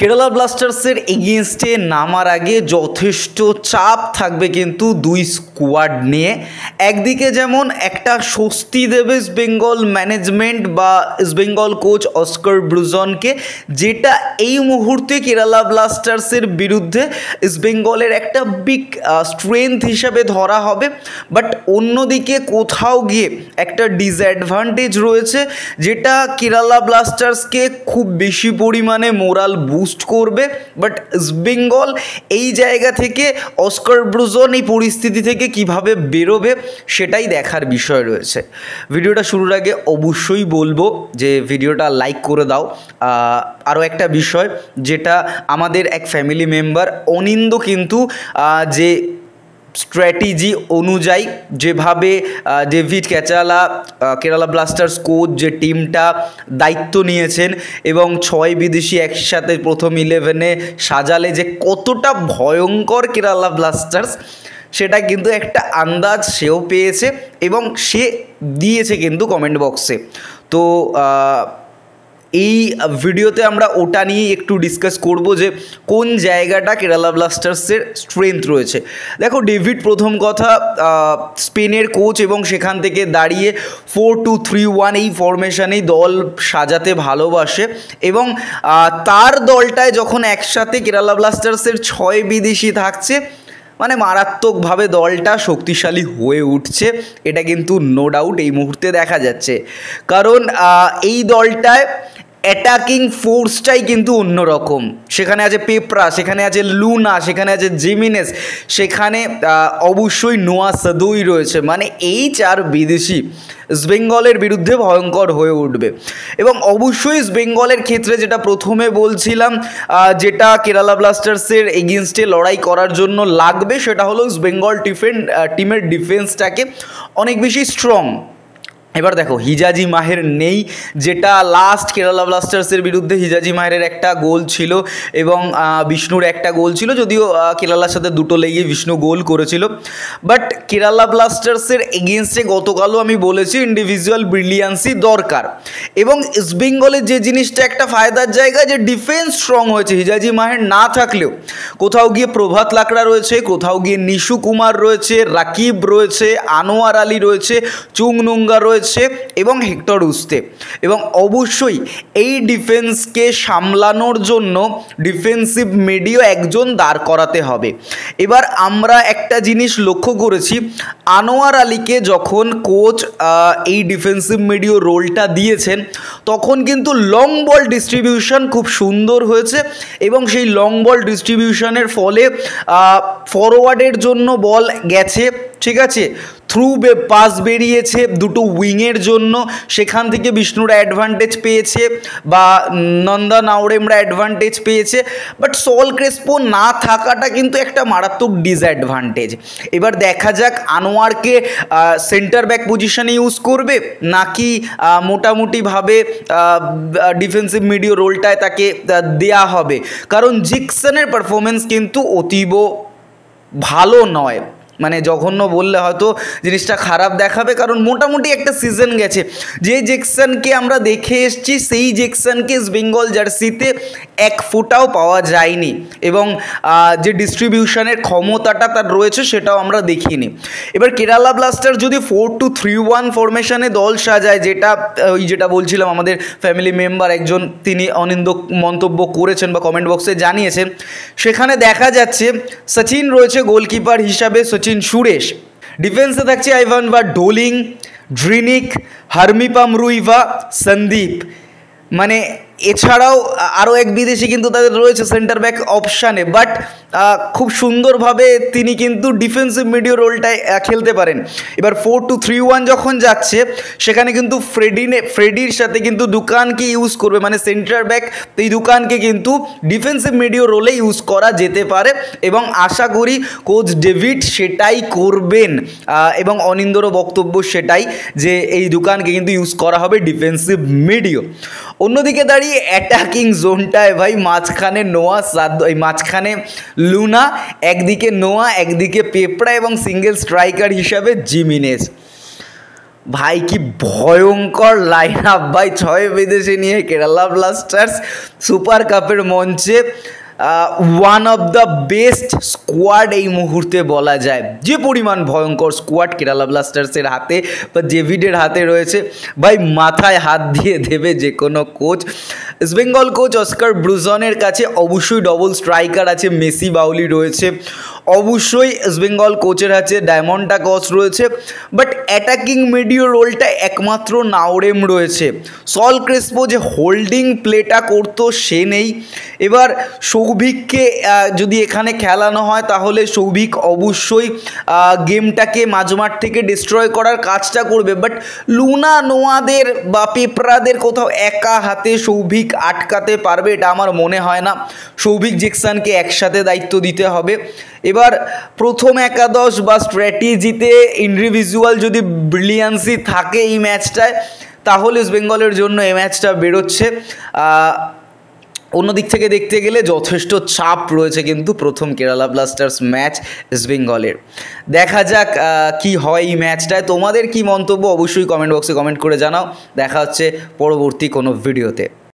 কেরালা ব্লাস্টার্সের এগেনস্টে নামার আগে যথেষ্ট চাপ থাকবে কিন্তু দুই স্কোয়াড নিয়ে। একদিকে যেমন একটা স্বস্তি দেবে ইস্টবেঙ্গল ম্যানেজমেন্ট বা ইস্টবেঙ্গল কোচ অস্কার ব্রুজনকে, যেটা এই মুহূর্তে কেরালা ব্লাস্টার্সের বিরুদ্ধে ইস্টবেঙ্গলের একটা বিগ স্ট্রেংথ হিসাবে ধরা হবে। বাট অন্যদিকে কোথাও গিয়ে একটা ডিসঅ্যাডভান্টেজ রয়েছে, যেটা কেরালা ব্লাস্টার্সকে খুব বেশি পরিমাণে মোরাল বুস্ট করবে। বাট ইস্টবেঙ্গল এই জায়গা থেকে অস্কার ব্রুজন এই পরিস্থিতি থেকে কিভাবে বেরোবে সেটাই দেখার বিষয় রয়েছে। ভিডিওটা শুরুর আগে অবশ্যই বলবো যে ভিডিওটা লাইক করে দাও। আরও একটা বিষয়, যেটা আমাদের এক ফ্যামিলি মেম্বার অনিন্দ কিন্তু যে স্ট্র্যাটেজি অনুযায়ী যেভাবে ডেভিড ক্যাচালা কেরালা ব্লাস্টার্স কোচ যে টিমটা দায়িত্ব নিয়েছেন এবং 6 বিদেশি একসাথে প্রথম 11-এ সাজালে যে কতটা ভয়ঙ্কর কেরালা ব্লাস্টার্স, সেটা কিন্তু একটা আন্দাজ সেও পেয়েছে এবং সে দিয়েছে কিন্তু কমেন্ট বক্সে। তো এই ভিডিওতে আমরা ওটা নিয়েই একটু ডিসকাস করব যে কোন জায়গাটা কেরালা ব্লাস্টার্সের স্ট্রেংথ রয়েছে। দেখো, ডেভিড প্রথম কথা স্পেনের কোচ এবং সেখান থেকে দাঁড়িয়ে 4-2-3-1 এই ফরমেশনেই দল সাজাতে ভালোবাসে এবং তার দলটায় যখন একসাথে কেরালা ব্লাস্টার্সের 6 বিদেশি থাকছে, মানে মারাত্মকভাবে দলটা শক্তিশালী হয়ে উঠছে। এটা কিন্তু নো ডাউট এই মুহূর্তে দেখা যাচ্ছে, কারণ এই দলটায় অ্যাটাকিং ফোর্সটাই কিন্তু অন্যরকম। সেখানে আছে পেপ্রা, সেখানে আছে লুনা, সেখানে আছে জিমিনেস, সেখানে অবশ্যই নোয়া সাদোই রয়েছে। মানে এই 4 বিদেশি ইস্টবেঙ্গলের বিরুদ্ধে ভয়ঙ্কর হয়ে উঠবে। এবং অবশ্যই ইস্টবেঙ্গলের ক্ষেত্রে যেটা প্রথমে বলছিলাম, যেটা কেরালা ব্লাস্টার্সের এগেনস্টে লড়াই করার জন্য লাগবে, সেটা হলো ইস্টবেঙ্গল টিমের ডিফেন্সটাকে অনেক বেশি স্ট্রং। এবার দেখো, হিজাজি মাহের নেই, যেটা লাস্ট কেরালা ব্লাস্টার্সের বিরুদ্ধে হিজাজি মাহের একটা গোল ছিল এবং বিষ্ণুর একটা গোল ছিল, যদিও কেরালার সাথে দুটো লেগে বিষ্ণু গোল করেছিল। বাট কেরালা ব্লাস্টার্সের এগেনস্টে গতকালও আমি বলেছি ইন্ডিভিজুয়াল ব্রিলিয়ান্সি দরকার। এবং ইস্টবেঙ্গলের যে জিনিসটা একটা ফায়দার জায়গা, যে ডিফেন্স স্ট্রং হয়েছে। হিজাজি মাহের না থাকলেও কোথাও গিয়ে প্রভাত লাকড়া রয়েছে, কোথাও গিয়ে নিশু কুমার রয়েছে, রাকিব রয়েছে, আনোয়ার আলী রয়েছে, চুংনুঙ্গা রয়েছে এবং হেক্টর উস্তে। এবং অবশ্যই এই ডিফেন্সকে সামলানোর জন্য ডিফেন্সিভ মিডিও একজন দাঁড় করাতে হবে। এবার আমরা একটা জিনিস লক্ষ্য করেছি, আনোয়ার আলীকে যখন কোচ এই ডিফেন্সিভ মিডিও রোলটা দিয়েছেন, তখন কিন্তু লং বল ডিস্ট্রিবিউশন খুব সুন্দর হয়েছে এবং সেই লং বল ডিস্ট্রিবিউশনের ফলে ফরওয়ার্ডের জন্য বল গেছে, ঠিক আছে, থ্রু পাস বেরিয়েছে দুটো উইংয়ের জন্য, সেখান থেকে বিষ্ণুরা অ্যাডভান্টেজ পেয়েছে বা নন্দা নাওরেমরা অ্যাডভান্টেজ পেয়েছে। বাট সল ক্রেসপো না থাকাটা কিন্তু একটা মারাত্মক ডিসঅ্যাডভান্টেজ। এবার দেখা যাক আনোয়ারকে সেন্টার ব্যাক পজিশনে ইউজ করবে নাকি মোটামুটিভাবে ডিফেন্সিভ মিডিও রোলটায় তাকে দেয়া হবে, কারণ জিকসনের পারফরমেন্স কিন্তু অতীব ভালো নয়। মানে জঘন্য বললে হয়তো জিনিসটা খারাপ দেখাবে, কারণ মোটামুটি একটা সিজন গেছে, যে জ্যাকসনকে আমরা দেখে এসেছি সেই জ্যাকসনকে ইস্টবেঙ্গল জার্সিতে এক ফোঁটাও পাওয়া যায়নি এবং যে ডিস্ট্রিবিউশনের ক্ষমতাটা তার রয়েছে সেটাও আমরা দেখিনি। এবার কেরালা ব্লাস্টার যদি 4-2-3-1 ফরমেশনে দল সাজায়, যেটা বলছিলাম আমাদের ফ্যামিলি মেম্বার একজন তিনি অনিন্দ মন্তব্য করেছেন বা কমেন্ট বক্সে জানিয়েছেন, সেখানে দেখা যাচ্ছে সচিন রয়েছে গোলকিপার হিসাবে, সচিন সুরেশ, ডিফেন্সে থাকছে আইভান বা ডোলিং, ড্রিনিক, হারমিপাম রুইভা, সন্দীপ। মানে এছাড়াও আরও এক বিদেশি কিন্তু তাদের রয়েছে সেন্টার ব্যাক অপশানে, বাট খুব সুন্দরভাবে তিনি কিন্তু ডিফেন্সিভ মিডিও রোলটায় খেলতে পারেন। এবার 4-2-3-1 যখন যাচ্ছে, সেখানে কিন্তু ফ্রেডির সাথে কিন্তু দুকানকে ইউজ করবে, মানে সেন্টার ব্যাক এই দুকানকে কিন্তু ডিফেন্সিভ মিডিও রোলে ইউজ করা যেতে পারে এবং আশা করি কোচ ডেভিড সেটাই করবেন এবং অনিন্দরও বক্তব্য সেটাই, যে এই দুকানকে কিন্তু ইউজ করা হবে ডিফেন্সিভ মিডিও। অন্যদিকে দাঁড়িয়ে অ্যাটাকিং জোনটায় ভাই মাঝখানে নোয়া মাঝখানে লুনা, একদিকে নোয়া, একদিকে পেপ্রা এবং সিঙ্গেল স্ট্রাইকার হিসাবে জিমিনেস। ভাই কি ভয়ঙ্কর লাইন আপ ভাই, 6 বিদেশি নিয়ে কেরালা ব্লাস্টার্স সুপার কাপের মঞ্চে one of the best squad এই মুহূর্তে বলা যায়। যে পরিমাণ ভয়ঙ্কর স্কোয়াড কেরালা ব্লাস্টার্সের হাতে বা ডেভিডের হাতে রয়েছে, ভাই মাথায় হাত দিয়ে দেবে যে কোনো coach. East Bengal coach Oscar ব্রুজনের কাছে অবশ্যই ডবল স্ট্রাইকার আছে, মেসি বাউলি রয়েছে, অবশ্যই ইস্ট বেঙ্গল কোচের আছে ডায়মন্ড টাকস রয়েছে, বাট অ্যাটাকিং মিডিও রোলটা একমাত্র নাওরেম রয়েছে। সল ক্রেসপো যে হোল্ডিং প্লেটা করতো সে নেই। এবার সৌভিককে যদি এখানে খেলানো হয় তাহলে সৌভিক অবশ্যই গেমটাকে মাঝমাঠ থেকে ডিস্ট্রয় করার কাজটা করবে, বাট লুনা নোয়াদের বা পেপরাদের কোথাও একা হাতে সৌভিক আটকাতে পারবে এটা আমার মনে হয় না। সৌভিক জেকসনকে একসাথে দায়িত্ব দিতে হবে। এবার প্রথম একাদশ বা স্ট্র্যাটেজিতে ইন্ডিভিজুয়াল যদি ব্রিলিয়ান্সি থাকে এই ম্যাচটায়, তাহলে ইস্ট বেঙ্গলের জন্য এই ম্যাচটা বেরোচ্ছে। অন্যদিক থেকে দেখতে গেলে যথেষ্ট চাপ রয়েছে কিন্তু প্রথম কেরালা ব্লাস্টার্স ম্যাচ ইস্ট বেঙ্গলের। দেখা যাক কি হয় এই ম্যাচটায়। তোমাদের কি মন্তব্য অবশ্যই কমেন্ট বক্সে কমেন্ট করে জানাও। দেখা হচ্ছে পরবর্তী কোনো ভিডিওতে।